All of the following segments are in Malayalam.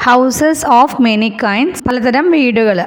ഹൗസസ് ഓഫ് മെനി കൈൻഡ്സ്, പലതരം വീടുകൾ.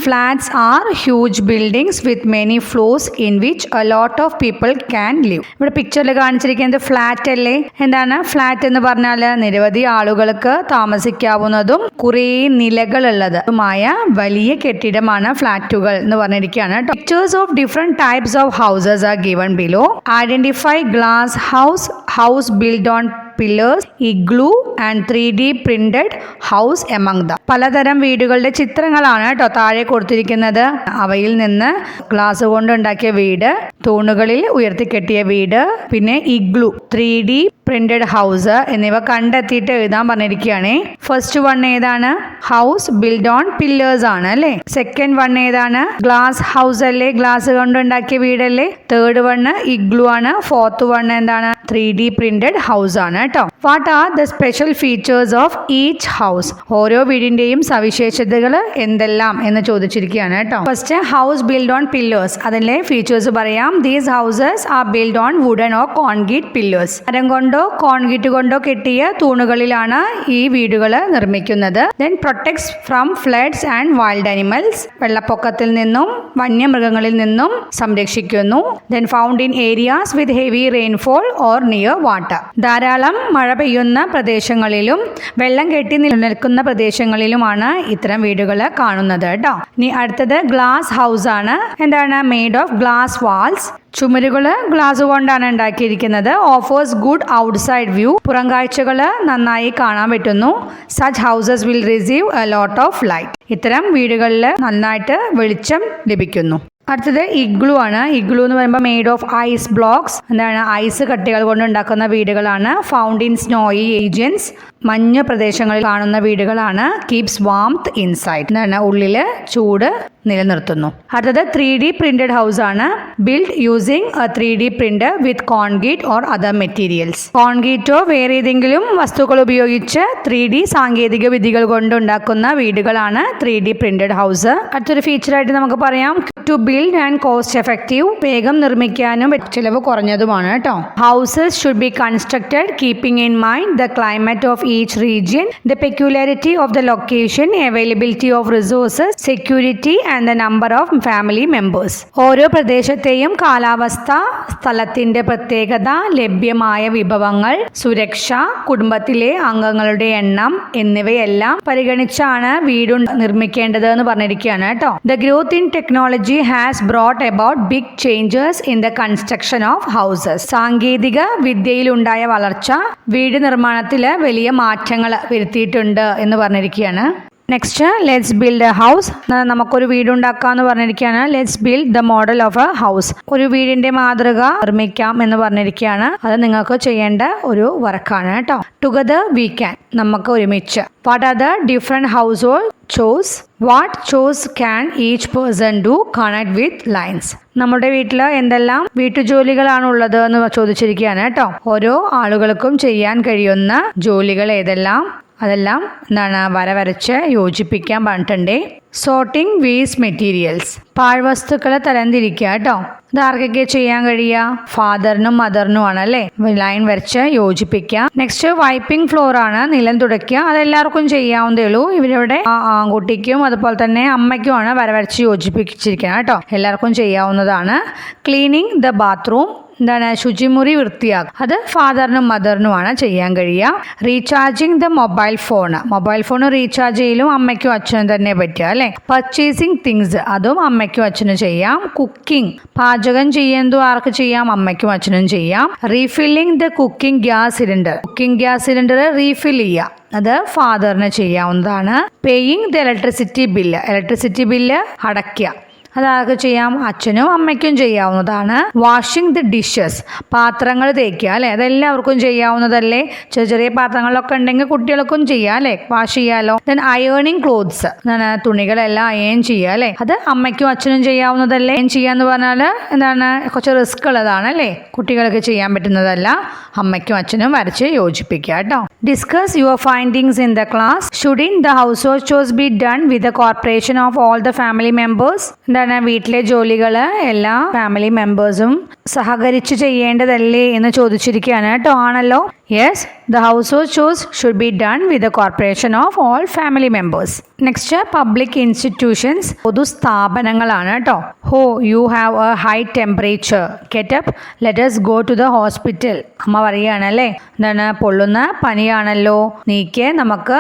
Flats are huge buildings with many floors in which a lot of people can live. ഇവിടെ പിക്ചറിൽ കാണിച്ചിരിക്കുന്നത് ഫ്ലാറ്റ് അല്ലേ? എന്താണ് ഫ്ലാറ്റ് എന്ന് പറഞ്ഞാൽ? നിരവധി ആളുകൾക്ക് താമസിക്കാവുന്നതും കുറേ നിലകളുള്ളതുമായ വലിയ കെട്ടിടമാണ് ഫ്ലാറ്റുകൾ എന്ന് പറഞ്ഞിരിക്കുകയാണ്. Pictures of different types of houses are given below. Identify glass house, house build on pillars, igloo and 3D printed house among the. പലതരം വീടുകളുടെ ചിത്രങ്ങളാണ് കേട്ടോ താഴെ കൊടുത്തിരിക്കുന്നത്. അവയിൽ നിന്ന് ഗ്ലാസ് കൊണ്ട് ഉണ്ടാക്കിയ വീട്, തൂണുകളിൽ ഉയർത്തിക്കെട്ടിയ വീട്, പിന്നെ ഇഗ്ലൂ, 3D പ്രിന്റഡ് ഹൗസ് എന്നിവ കണ്ടെത്തിയിട്ട് എഴുതാൻ പറഞ്ഞിരിക്കുകയാണ്. ഫസ്റ്റ് വൺ ഏതാണ്? ഹൗസ് ബിൽഡ് ഓൺ പില്ലേഴ്സ് ആണ് അല്ലേ? സെക്കൻഡ് വൺ ഏതാണ്? ഗ്ലാസ് ഹൗസ് അല്ലേ? ഗ്ലാസ് കൊണ്ട് ഉണ്ടാക്കിയ വീടല്ലേ? തേർഡ് വൺ ഇഗ്ലൂ ആണ്. ഫോർത്ത് വൺ എന്താണ്? 3D പ്രിന്റഡ് ഹൗസ് ആണ് കേട്ടോ. What are the special features of each house? ഓരോ വീടിന്റെയും സവിശേഷതകൾ എന്തെല്ലാം എന്ന് ചോദിച്ചിരിക്കുകയാണ് കേട്ടോ. First house build on pillars, അതിലെ ഫീച്ചേഴ്സ് പറയാം. These houses are build on wooden or concrete pillars. മരം കൊണ്ടോ കോൺക്രീറ്റ് കൊണ്ടോ കെട്ടിയ തൂണുകളിലാണ് ഈ വീടുകൾ നിർമ്മിക്കുന്നത്. Then protects from floods and wild animals, വെള്ളപ്പൊക്കത്തിൽ നിന്നും വന്യമൃഗങ്ങളിൽ നിന്നും സംരക്ഷിക്കുന്നു. Then found in areas with heavy rainfall or near water, ധാരാളം മഴ പെയ്യുന്ന പ്രദേശങ്ങളിലും വെള്ളം കെട്ടി നിലനിൽക്കുന്ന പ്രദേശങ്ങളിലുമാണ് ഇത്തരം വീടുകൾ കാണുന്നത് കേട്ടോ. ഇനി അടുത്തത് ഗ്ലാസ് ഹൗസ് ആണ്. എന്താണ്? മെയ്ഡ് ഓഫ് ഗ്ലാസ് വാൾസ്, ചുമരുകൾ ഗ്ലാസ് കൊണ്ടാണ് ഉണ്ടാക്കിയിരിക്കുന്നത്. ഓഫേഴ്സ് ഗുഡ് ഔട്ട്സൈഡ് വ്യൂ, പുറം കാഴ്ചകൾ നന്നായി കാണാൻ പറ്റുന്നു. Such houses will receive A lot of light, ഇത്തരം വീടുകളിൽ നന്നായിട്ട് വെളിച്ചം ലഭിക്കുന്നു. അടുത്തത് ഇഗ്ലൂ ആണ്. ഇഗ്ലൂ എന്ന് പറയുമ്പോൾ മെയ്ഡ് ഓഫ് ഐസ് ബ്ലോക്സ്, എന്താണ്? ഐസ് കട്ടികൾ കൊണ്ട് ഉണ്ടാക്കുന്ന വീടുകളാണ്. ഫൗണ്ട് ഇൻ സ്നോയി റീജിയൻസ്, മഞ്ഞ പ്രദേശങ്ങളിൽ കാണുന്ന വീടുകളാണ്. കീപ്സ് വാംത്ത് ഇൻസൈഡ്, എന്താണ്? ഉള്ളിൽ ചൂട് നിലനിർത്തുന്നു. അടുത്തത് 3D പ്രിന്റഡ് ഹൗസ് ആണ്. Build using a 3D printer with concrete or other materials, കോൺക്രീറ്റോ വേറെ ഏതെങ്കിലും വസ്തുക്കൾ ഉപയോഗിച്ച് 3D സാങ്കേതിക വിദ്യകൾ കൊണ്ട് ഉണ്ടാക്കുന്ന വീടുകളാണ് 3D പ്രിന്റഡ് ഹൗസ്. അടുത്തൊരു ഫീച്ചറായിട്ട് നമുക്ക് പറയാം to build and cost effective, വേഗം നിർമ്മിക്കാനും ചിലവ് കുറഞ്ഞതുമാണ് കേട്ടോ. Houses should be constructed keeping in mind the climate of each region, the peculiarity of the location, availability of resources, security and the number of family members. ഓരോ പ്രദേശത്തെയും കാലാവസ്ഥ, സ്ഥലത്തിന്റെ പ്രത്യേകത, ലഭ്യമായ വിഭവങ്ങൾ, സുരക്ഷ, കുടുംബത്തിലെ അംഗങ്ങളുടെ എണ്ണം എന്നിവയെല്ലാം പരിഗണിച്ചാണ് വീട് നിർമ്മിക്കേണ്ടത് എന്ന് പറഞ്ഞിരിക്കുകയാണ് കേട്ടോ. The growth in technology has brought about big changes in the construction of houses. സാങ്കേതിക വിദ്യയിലുണ്ടായ വളർച്ച വീട് നിർമ്മാണത്തിൽ വലിയ മാറ്റങ്ങൾ വരുത്തിയിട്ടുണ്ട് എന്ന് പറഞ്ഞിരിക്കുകയാണ്. Next let's build A house, നമുക്കൊരു വീടുണ്ടാക്കാന്ന് പറഞ്ഞിരിക്കുകയാണ്. Let's build the model of a house, ഒരു വീടിന്റെ മാതൃക നിർമ്മിക്കാം എന്ന് പറഞ്ഞിരിക്കുകയാണ്. അത് നിങ്ങൾക്ക് ചെയ്യേണ്ട ഒരു വർക്കാണ് കേട്ടോ. ടുഗദർ വി ക്യാൻ, നമുക്ക് ഒരുമിച്ച്. What are the different house hold chose? What chose can each person do? Connect with lines, നമ്മുടെ വീട്ടിൽ എന്തെല്ലാം വീട്ടുജോലികളാണ് ഉള്ളത് എന്ന് ചോദിച്ചിരിക്കുകയാണ് കേട്ടോ. ഓരോ ആളുകൾക്കും ചെയ്യാൻ കഴിയുന്ന ജോലികൾ ഏതെല്ലാം, അതെല്ലാം എന്താണ് വര വരച്ച് യോജിപ്പിക്കാൻ പറഞ്ഞിട്ടുണ്ട്. സോർട്ടിംഗ് വേസ്റ്റ് മെറ്റീരിയൽസ്, പാഴ്വസ്തുക്കളെ തരംതിരിക്കുക കേട്ടോ. ഇത് ആർക്കൊക്കെ ചെയ്യാൻ കഴിയുക? ഫാദറിനും മദറിനും ആണ് അല്ലേ? ലൈൻ വരച്ച് യോജിപ്പിക്കുക. നെക്സ്റ്റ് വൈപ്പിംഗ് ഫ്ലോർ ആണ്, നിലം തുടയ്ക്കുക. അതെല്ലാവർക്കും ചെയ്യാവുന്നതേ ഉള്ളൂ. ഇവരിവിടെ ആൺകുട്ടിക്കും അതുപോലെ തന്നെ അമ്മയ്ക്കുമാണ് വര വരച്ച് യോജിപ്പിച്ചിരിക്കുന്നത് കേട്ടോ. എല്ലാവർക്കും ചെയ്യാവുന്നതാണ്. ക്ലീനിങ് ദ ബാത്റൂം, എന്താണ്? ശുചിമുറി വൃത്തിയാക്കുക. അത് ഫാദറിനും മദറിനുമാണ് ചെയ്യാൻ കഴിയുക. Recharging the mobile phone, mobile phone recharge ചെയ്യലും അമ്മയ്ക്കും അച്ഛനും തന്നെ പറ്റുക അല്ലേ? പർച്ചേസിങ് തിങ്സ്, അതും അമ്മയ്ക്കും അച്ഛനും ചെയ്യാം. കുക്കിംഗ്, പാചകം ചെയ്യുന്നതും ആർക്ക് ചെയ്യാം? അമ്മയ്ക്കും അച്ഛനും ചെയ്യാം. Refilling the cooking gas cylinder, cooking gas cylinder refill ചെയ്യുക, അത് ഫാദറിന് ചെയ്യാവുന്നതാണ്. Paying the electricity bill, electricity bill അടയ്ക്കുക, അതാർക്ക് ചെയ്യാം? അച്ഛനും അമ്മയ്ക്കും ചെയ്യാവുന്നതാണ്. വാഷിംഗ് ദി ഡിഷസ്, പാത്രങ്ങൾ തേക്കുക അല്ലേ? അതെല്ലാവർക്കും ചെയ്യാവുന്നതല്ലേ? ചെറിയ ചെറിയ പാത്രങ്ങളൊക്കെ ഉണ്ടെങ്കിൽ കുട്ടികൾക്കും ചെയ്യാം അല്ലേ? വാഷ് ചെയ്യാലോ. ദെൻ അയേണിങ് ക്ലോത്ത്സ്, തുണികളെല്ലാം അയൺ ചെയ്യുക അല്ലേ? അത് അമ്മയ്ക്കും അച്ഛനും ചെയ്യാവുന്നതല്ലേ? അയൺ ചെയ്യാന്ന് പറഞ്ഞാൽ എന്താണ്? കുറച്ച് റിസ്ക് ഉള്ളതാണ് അല്ലേ? കുട്ടികൾക്ക് ചെയ്യാൻ പറ്റുന്നതല്ല. അമ്മയ്ക്കും അച്ഛനും വരച്ച് യോജിപ്പിക്കുക കേട്ടോ. Discuss your findings in the class. Shouldn't the house hold chose be done with the corporation of all the family members? എന്താണ്? എന്താണ് വീട്ടിലെ ജോലികൾ എല്ലാ ഫാമിലി മെമ്പേഴ്സും സഹകരിച്ച് ചെയ്യേണ്ടതല്ലേ എന്ന് ചോദിച്ചിരിക്കുകയാണ് കേട്ടോ. ആണല്ലോ. Yes, the household chores should be done with the cooperation of all family members. Next public institutions, പൊതുസ്ഥാപനങ്ങളാണ് കേട്ടോ. Oh you have a high temperature, get up let us go to the hospital. അമ്മ പറയുകയാണല്ലേ, എന്താണ് പൊള്ളുന്ന പനിയാണല്ലോ, നീക്ക് നമുക്ക്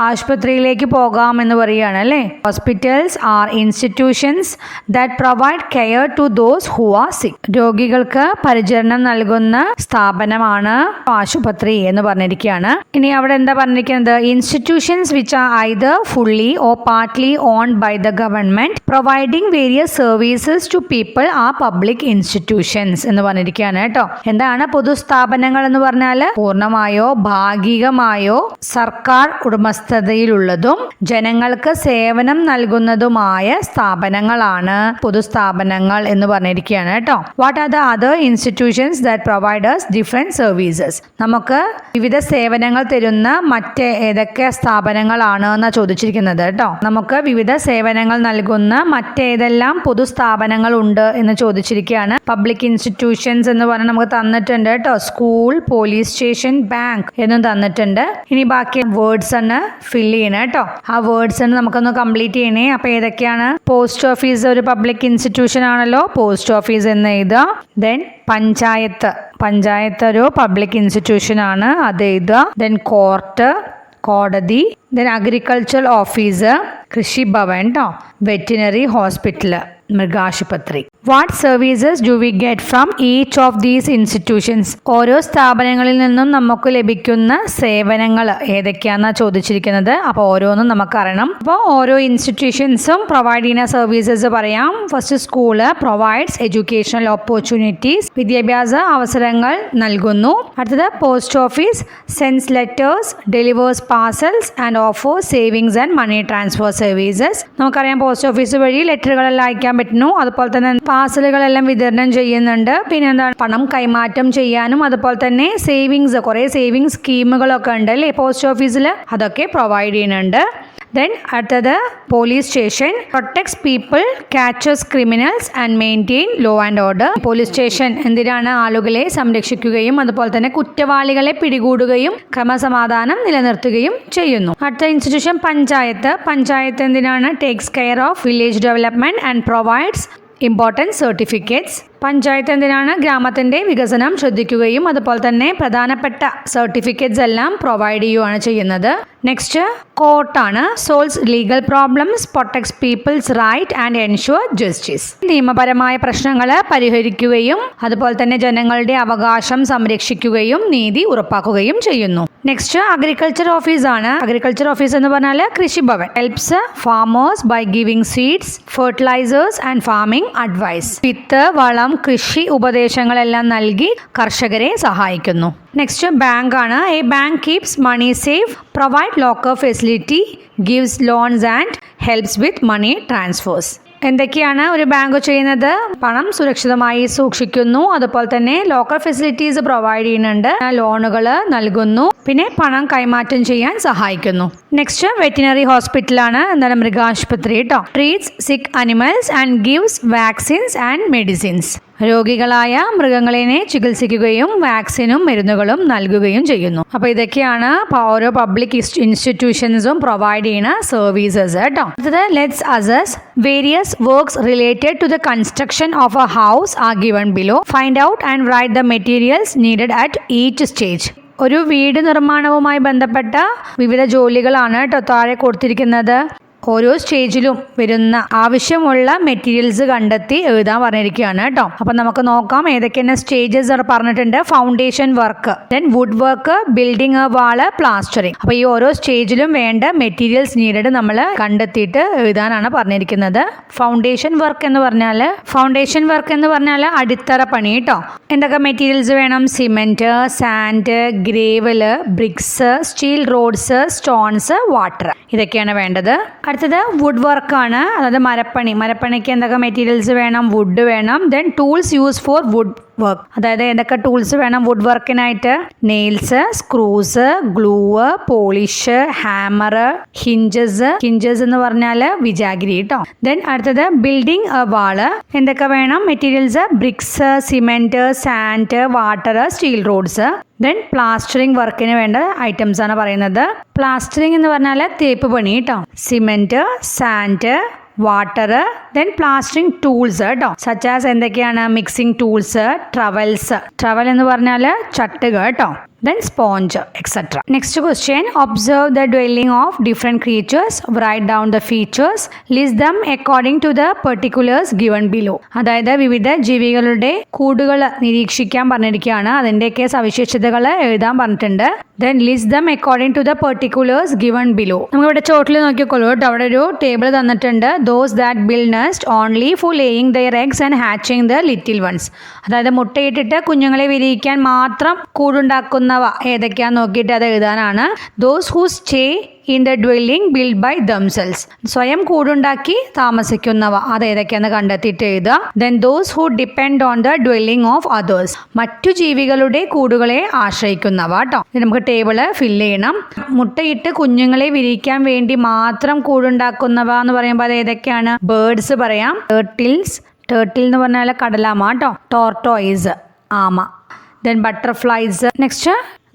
ആശുപത്രിയിലേക്ക് പോകാം എന്ന് പറയുകയാണ് അല്ലേ. Hospitals are institutions that provide care to those who are sick. രോഗികൾക്ക് പരിചരണം നൽകുന്ന സ്ഥാപനമാണ് ആശുപത്രി എന്ന് പറഞ്ഞിരിക്കുകയാണ്. ഇനി അവിടെ എന്താ പറഞ്ഞിരിക്കുന്നത്? Institutions which are either fully or partly owned by the government providing various services to people are public institutions എന്ന് പറഞ്ഞിരിക്കുകയാണ് കേട്ടോ. എന്താണ് പൊതുസ്ഥാപനങ്ങൾ എന്ന് പറഞ്ഞാൽ? പൂർണ്ണമായോ ഭാഗികമായോ സർക്കാർ ഉടമസ്ഥതയിലുള്ളതും ജനങ്ങൾക്ക് സേവനം നൽകുന്നതുമായ സ്ഥാപനങ്ങളാണ് പൊതുസ്ഥാപനങ്ങൾ എന്ന് പറഞ്ഞിരിക്കുകയാണ് കേട്ടോ. What are the other institutions that provide us different services? നമുക്ക് വിവിധ സേവനങ്ങൾ തരുന്ന മറ്റ് ഏതൊക്കെ സ്ഥാപനങ്ങളാണ് എന്നാണ് ചോദിച്ചിരിക്കുന്നത് കേട്ടോ. നമുക്ക് വിവിധ സേവനങ്ങൾ നൽകുന്ന മറ്റേതെല്ലാം പൊതുസ്ഥാപനങ്ങൾ ഉണ്ട് എന്ന് ചോദിച്ചിരിക്കുകയാണ്. പബ്ലിക് ഇൻസ്റ്റിറ്റ്യൂഷൻസ് എന്ന് പറഞ്ഞാൽ നമുക്ക് തന്നിട്ടുണ്ട് കേട്ടോ. സ്കൂൾ, പോലീസ് സ്റ്റേഷൻ, ബാങ്ക് എന്നും തന്നിട്ടുണ്ട്. ഇനി ബാക്കി വേർഡ്സ് ആണ് ഫില്ല് ചെയ്യണം കേട്ടോ. ആ വേർഡ്സ് നമുക്കൊന്ന് കംപ്ലീറ്റ് ചെയ്യണേ. അപ്പൊ ഏതൊക്കെയാണ്? പോസ്റ്റ് ഓഫീസ് ഒരു പബ്ലിക് ഇൻസ്റ്റിറ്റ്യൂഷൻ ആണല്ലോ, പോസ്റ്റ് ഓഫീസ് എന്ന് എഴുതുക. ദെൻ പഞ്ചായത്ത് ഒരു പബ്ലിക് ഇൻസ്റ്റിറ്റ്യൂഷൻ ആണ്, അത് എഴുതുക. ദെൻ കോർട്ട്, കോടതി. ദെൻ അഗ്രികൾച്ചർ ഓഫീസ്, കൃഷിഭവൻ കേട്ടോ. വെറ്റിനറി ഹോസ്പിറ്റൽ, മൃഗാശുപത്രി. What services do we get from each of these institutions? ഓരോ സ്ഥാപനങ്ങളിൽ നിന്നും നമുക്ക് ലഭിക്കുന്ന സേവനങ്ങൾ ഏതൊക്കെയാണെന്നാണ് ചോദിച്ചിരിക്കുന്നത്. അപ്പോൾ ഓരോന്നും നമുക്കറിയണം. അപ്പോൾ ഓരോ ഇൻസ്റ്റിറ്റ്യൂഷൻസും പ്രൊവൈഡ് ചെയ്യുന്ന സർവീസസ് പറയാം. First, school provides educational opportunities, വിദ്യാഭ്യാസ അവസരങ്ങൾ നൽകുന്നു. അടുത്തത് post office sends letters, delivers parcels and offers savings and money transfer services. നമുക്കറിയാം പോസ്റ്റ് ഓഫീസ് വഴി ലെറ്ററുകളെല്ലാം അയക്കാൻ പറ്റുന്നു. അതുപോലെ തന്നെ പാർസലുകളെല്ലാം വിതരണം ചെയ്യുന്നുണ്ട്. പിന്നെ എന്താണ്, പണം കൈമാറ്റം ചെയ്യാനും അതുപോലെ തന്നെ സേവിങ്സ്, കുറേ സേവിങ്സ് സ്കീമുകളൊക്കെ ഉണ്ട് അല്ലേ പോസ്റ്റ് ഓഫീസിൽ, അതൊക്കെ പ്രൊവൈഡ് ചെയ്യുന്നുണ്ട്. ദെൻ അടുത്തത് police station protects people, catches criminals and maintain law and order. Police station എന്തിനാണ്? ആളുകളെ സംരക്ഷിക്കുകയും അതുപോലെ തന്നെ കുറ്റവാളികളെ പിടികൂടുകയും ക്രമസമാധാനം നിലനിർത്തുകയും ചെയ്യുന്നു. അടുത്ത ഇൻസ്റ്റിറ്റ്യൂഷൻ പഞ്ചായത്ത് എന്തിനാണ്? Takes care of village development and provides important certificates. Panchayat എന്തിനാണ്? ഗ്രാമത്തിൻ്റെ വികസനം ശ്രദ്ധിക്കുകയും അതുപോലെ തന്നെ പ്രധാനപ്പെട്ട സർട്ടിഫിക്കറ്റ്സ് എല്ലാം പ്രൊവൈഡ് ചെയ്യുകയാണ് ചെയ്യുന്നത്. നെക്സ്റ്റ് കോർട്ടാണ്. Solves legal problems, protects people's right and ensure justice. നിയമപരമായ പ്രശ്നങ്ങൾ പരിഹരിക്കുകയും അതുപോലെ തന്നെ ജനങ്ങളുടെ അവകാശം സംരക്ഷിക്കുകയും നീതി ഉറപ്പാക്കുകയും ചെയ്യുന്നു. നെക്സ്റ്റ് അഗ്രികൾച്ചർ ഓഫീസ് ആണ്. അഗ്രികൾച്ചർ ഓഫീസ് എന്ന് പറഞ്ഞാൽ കൃഷിഭവൻ. Helps farmers by giving seeds, fertilisers and farming advice. വിത്ത്, വളം, കൃഷി ഉപദേശങ്ങളെല്ലാം നൽകി കർഷകരെ സഹായിക്കുന്നു. നെക്സ്റ്റ് ബാങ്ക് ആണ്. A bank keeps money safe, provide locker facility, gives loans and helps with money transfers. എന്തൊക്കെയാണ് ഒരു ബാങ്ക് ചെയ്യുന്നത്? പണം സുരക്ഷിതമായി സൂക്ഷിക്കുന്നു, അതുപോലെ തന്നെ ലോക്കർ ഫെസിലിറ്റീസ് പ്രൊവൈഡ് ചെയ്യുന്നുണ്ട്, ലോണുകൾ നൽകുന്നു, പിന്നെ പണം കൈമാറ്റം ചെയ്യാൻ സഹായിക്കുന്നു. നെക്സ്റ്റ് വെറ്റിനറി ഹോസ്പിറ്റലാണ്. എന്താണ്? മൃഗാശുപത്രി കേട്ടോ. Treats sick animals and gives vaccines and medicines. രോഗികളായ മൃഗങ്ങളെ ചികിത്സിക്കുകയും വാക്സിനും മരുന്നുകളും നൽകുകയും ചെയ്യുന്നു. അപ്പോൾ ഇതൊക്കെയാണ് ഓരോ പബ്ലിക് ഇൻസ്റ്റിറ്റ്യൂഷൻസും പ്രൊവൈഡ് ചെയ്യുന്ന സർവീസസ് കേട്ടോ. അടുത്തത് let's assess various works related to the construction of a house are given below. Find out and write the materials needed at each stage. ഒരു വീട് നിർമ്മാണവുമായി ബന്ധപ്പെട്ട വിവിധ ജോലികളാണ് കേട്ടോ താഴെ കൊടുത്തിരിക്കുന്നത്. ഓരോ സ്റ്റേജിലും വരുന്ന ആവശ്യമുള്ള മെറ്റീരിയൽസ് കണ്ടെത്തി എഴുതാൻ പറഞ്ഞിരിക്കുകയാണ് കേട്ടോ. അപ്പം നമുക്ക് നോക്കാം ഏതൊക്കെയാണ് സ്റ്റേജസ് പറഞ്ഞിട്ടുണ്ട്. Foundation work, then wood work, building a wall, plastering. അപ്പോൾ ഈ ഓരോ സ്റ്റേജിലും വേണ്ട മെറ്റീരിയൽസ് നീഡഡ് നമ്മൾ കണ്ടെത്തിയിട്ട് എഴുതാനാണ് പറഞ്ഞിരിക്കുന്നത്. ഫൗണ്ടേഷൻ വർക്ക് എന്ന് പറഞ്ഞാൽ അടിത്തറ പണി കേട്ടോ. എന്തൊക്കെ മെറ്റീരിയൽസ് വേണം? Cement, sand, gravel, bricks, steel rods, stones, water, ഇതൊക്കെയാണ് വേണ്ടത്. അടുത്തത് വുഡ് വർക്കാണ്, അതായത് മരപ്പണിക്ക് എന്തൊക്കെ മെറ്റീരിയൽസ് വേണം? വുഡ് വേണം. Then tools use for wood work, അതായത് ഏതൊക്കെ ടൂൾസ് വേണം വുഡ് വർക്കിനായിട്ട്? Nails, screws, glue, polish, hammer, hinges എന്ന് പറഞ്ഞാൽ വിജാഗിരി കേട്ടോ. ദെൻ അടുത്തത് ബിൽഡിംഗ് എ വാള്, എന്തൊക്കെ വേണം materials? Bricks, cement, sand, water, steel rods. Then plastering വർക്കിന് വേണ്ട ഐറ്റംസ് ആണ് പറയുന്നത്. പ്ലാസ്റ്ററിംഗ് എന്ന് പറഞ്ഞാൽ തേപ്പ് പണി കേട്ടോ. Cement, sand, water, then plastering tools കേട്ടോ. സച്ച് ആസ് എന്തൊക്കെയാണ്? മിക്സിംഗ് ടൂൾസ്, ട്രവൽ എന്ന് പറഞ്ഞാൽ ചട്ടുക കേട്ടോ. then sponge, etc. Next question, observe the dwelling of different creatures, write down the features, list them according to the particulars given below. അതായത് വിവിധ ജീവികളുടെ കൂടുകൾ നിരീക്ഷിക്കാൻ പറഞ്ഞിരിക്കുകയാണ്, അതിൻ്റെയൊക്കെ സവിശേഷതകൾ എഴുതാൻ പറഞ്ഞിട്ടുണ്ട്. then list them according to the particulars given below. നമുക്കിവിടെ ചോട്ടിൽ നോക്കിക്കോളൂ കേട്ടോ, അവിടെ ഒരു ടേബിൾ തന്നിട്ടുണ്ട്. those that build nest only for laying their eggs and hatching the little ones. അതായത് മുട്ടയിട്ടിട്ട് കുഞ്ഞുങ്ങളെ വിരിയിക്കാൻ മാത്രം കൂടുണ്ടാക്കുന്നവ ഏതൊക്കെയാന്ന് നോക്കിയിട്ട് അത് എഴുതാനാണ്. those who stay in the dwelling built by themselves, സ്വയം കൂടുണ്ടാക്കി താമസിക്കുന്നവ അത് ഏതൊക്കെയാന്ന് കണ്ടെത്തിയിട്ട് എഴുതുക. then those who depend on the dwelling of others, മറ്റു ജീവികളുടെ കൂടുകളെ ആശ്രയിക്കുന്നവ കേട്ടോ. നമുക്ക് ടേബിള് ഫില്ല് ചെയ്യണം. മുട്ടയിട്ട് കുഞ്ഞുങ്ങളെ വിരിയിക്കാൻ വേണ്ടി മാത്രം കൂടുണ്ടാക്കുന്നവ എന്ന് പറയുമ്പോൾ അത് ഏതൊക്കെയാണ്? ബേർഡ്സ് പറയാം, ടേർട്ടിൽ എന്ന് പറഞ്ഞാൽ കടലാമ കേട്ടോ, ടോർട്ടോയിസ് ആമ, then butterflies. next,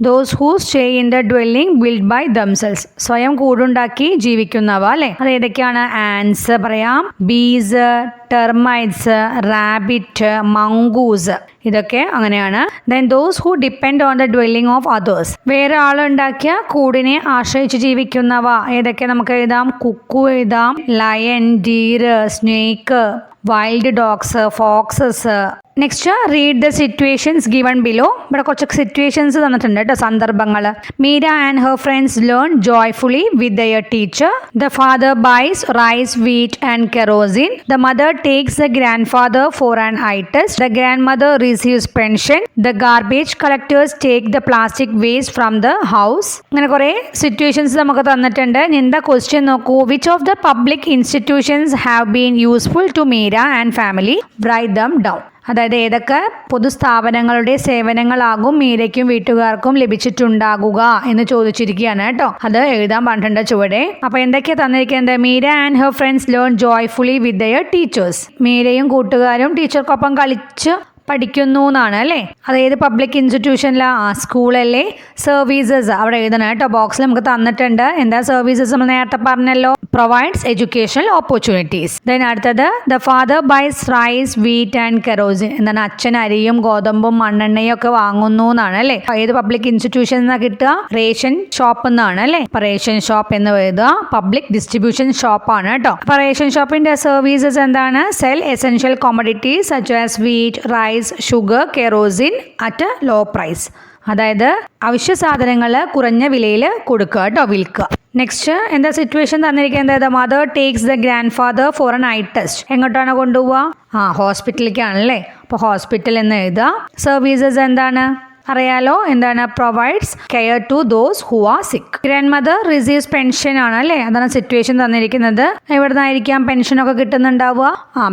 those who stay in the dwelling built by themselves, സ്വയം കൂടുണ്ടാക്കി ജീവിക്കുന്നവ അല്ലേ, അത് ഏതൊക്കെയാണ്? ആൻസ് പറയാം, ബീസ്, ടെർമൈറ്റ്സ്, റാബിറ്റ്, മംഗൂസ്, ഇതൊക്കെ അങ്ങനെയാണ്. then those who depend on the dwelling of others, വേറെ ആളുണ്ടാക്കിയ കൂടിനെ ആശ്രയിച്ച് ജീവിക്കുന്നവ ഏതൊക്കെ നമുക്ക് എഴുതാം? കുക്കു എഴുതാം, lion, deer, snake, wild dogs, foxes. Next, read the situations given below. ഇവിടെ കുറച്ച് സിറ്റുവേഷൻസ് തന്നിട്ടുണ്ട് കേട്ടോ, സന്ദർഭങ്ങൾ. Meera and her friends learn joyfully with their teacher. The father buys rice, wheat and kerosene. The mother takes the grand father for an eye test. The grand mother receives pension. The garbage collectors take the plastic waste from the house. ഇങ്ങനെ കുറേ സിറ്റുവേഷൻസ് നമുക്ക് തന്നിട്ടുണ്ട്. എന്താ ക്വസ്റ്റ്യൻ നോക്കൂ. Which of the public institutions have been useful to Meera and family, write them down. അതായത് ഏതൊക്കെ പൊതുസ്ഥാപനങ്ങളുടെ സേവനങ്ങളാകും മീരയ്ക്കും വീട്ടുകാർക്കും ലഭിച്ചിട്ടുണ്ടാകുക എന്ന് ചോദിച്ചിരിക്കുകയാണ് കേട്ടോ. അത് എഴുതാൻ പറഞ്ഞിട്ടുണ്ട് ചുവടെ. അപ്പൊ എന്തൊക്കെയാ തന്നിരിക്കുന്നത്? Meera and her friends learn joyfully with their teachers. മീരയും കൂട്ടുകാരും ടീച്ചർക്കൊപ്പം കളിച്ച് പഠിക്കുന്നു എന്നാണ് അല്ലേ. അതേത് പബ്ലിക് ഇൻസ്റ്റിറ്റ്യൂഷനിലാണ്? സ്കൂളല്ലേ. സർവീസസ് അവിടെ എഴുതണം കേട്ടോ, ബോക്സിൽ നമുക്ക് തന്നിട്ടുണ്ട്. എന്താ സർവീസസ്? നമ്മൾ നേരത്തെ പറഞ്ഞല്ലോ, പ്രൊവൈഡ്സ് എഡ്യൂക്കേഷണൽ ഓപ്പർച്യൂണിറ്റീസ്. ദെൻ അടുത്തത്, the father buys rice, wheat and kerosene. എന്താണ്? അച്ഛൻ അരിയും ഗോതമ്പും മണ്ണെണ്ണയും ഒക്കെ വാങ്ങുന്നു എന്നാണ് അല്ലേ. ഏത് പബ്ലിക് ഇൻസ്റ്റിറ്റ്യൂഷൻ എന്നാ കിട്ടുക? റേഷൻ ഷോപ്പ് എന്നാണ് അല്ലേ. അപ്പൊ റേഷൻ ഷോപ്പ് എന്ന് എഴുതുക, പബ്ലിക് ഡിസ്ട്രിബ്യൂഷൻ ഷോപ്പാണ് കേട്ടോ. അപ്പൊ റേഷൻ ഷോപ്പിന്റെ സർവീസസ് എന്താണ്? Sell essential commodities such as wheat, rice, sugar, kerosene at low price. അതായത് അവശ്യ സാധനങ്ങൾ കുറഞ്ഞ വിലയിൽ കൊടുക്കുക കേട്ടോ, വിൽക്കുക. നെക്സ്റ്റ്, എന്താ സിറ്റുവേഷൻ തന്നിരിക്കുന്നത്? The mother takes the grand father for an eye test. എങ്ങോട്ടാണ് കൊണ്ടുപോവുക? ഹോസ്പിറ്റലിലേക്കാണല്ലേ. അപ്പോൾ ഹോസ്പിറ്റൽ എന്ന് എഴുതുക. സർവീസസ് എന്താണ്? അറിയാലോ, എന്താണ്? Provides care to those who are sick. Grand mother receives pension ആണ് അല്ലേ. അതാണ് സിറ്റുവേഷൻ തന്നിരിക്കുന്നത്. എവിടെ നിന്നായിരിക്കാം പെൻഷനൊക്കെ കിട്ടുന്നുണ്ടാവുക?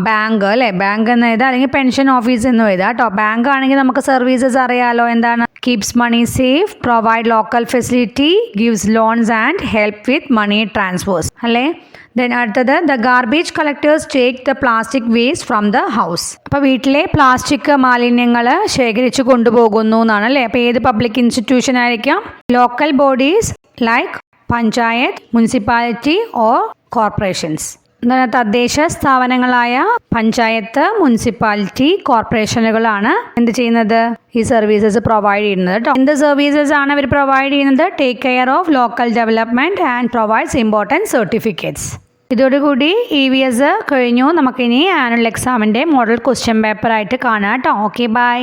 ബാങ്ക് അല്ലേ. ബാങ്ക് എന്ന് എഴുതാം, അല്ലെങ്കിൽ പെൻഷൻ ഓഫീസ് എന്ന് എഴുതാം കേട്ടോ. ബാങ്ക് ആണെങ്കിൽ നമുക്ക് സർവീസസ് അറിയാലോ, എന്താണ്? Keeps money safe, provide local facility, gives loans and help with money transfers അല്ലേ. ദെൻ അടുത്തത്, the garbage collectors take the plastic waste from the house. അപ്പോൾ വീട്ടിലെ പ്ലാസ്റ്റിക് മാലിന്യങ്ങൾ ശേഖരിച്ച് കൊണ്ടുപോകുന്നു എന്നാണ് അല്ലേ. അപ്പോൾ ഏത് പബ്ലിക് ഇൻസ്റ്റിറ്റ്യൂഷൻ ആയിരിക്കാം? Local bodies like panchayat, municipality or corporations. തദ്ദേശ സ്ഥാപനങ്ങളായ പഞ്ചായത്ത്, മുനിസിപ്പാലിറ്റി, കോർപ്പറേഷനുകളാണ് എന്ത് ചെയ്യുന്നത്? ഈ സർവീസസ് പ്രൊവൈഡ് ചെയ്യുന്നത് കേട്ടോ. എന്ത് സർവീസസ് ആണ് അവർ പ്രൊവൈഡ് ചെയ്യുന്നത്? Take care of local development and provides important certificates. ഇതോടുകൂടി EVS കഴിഞ്ഞു. നമുക്കിനി ആനുവൽ എക്സാമിൻ്റെ മോഡൽ ക്വസ്റ്റ്യൻ പേപ്പർ ആയിട്ട് കാണാം കേട്ടോ. Okay, by.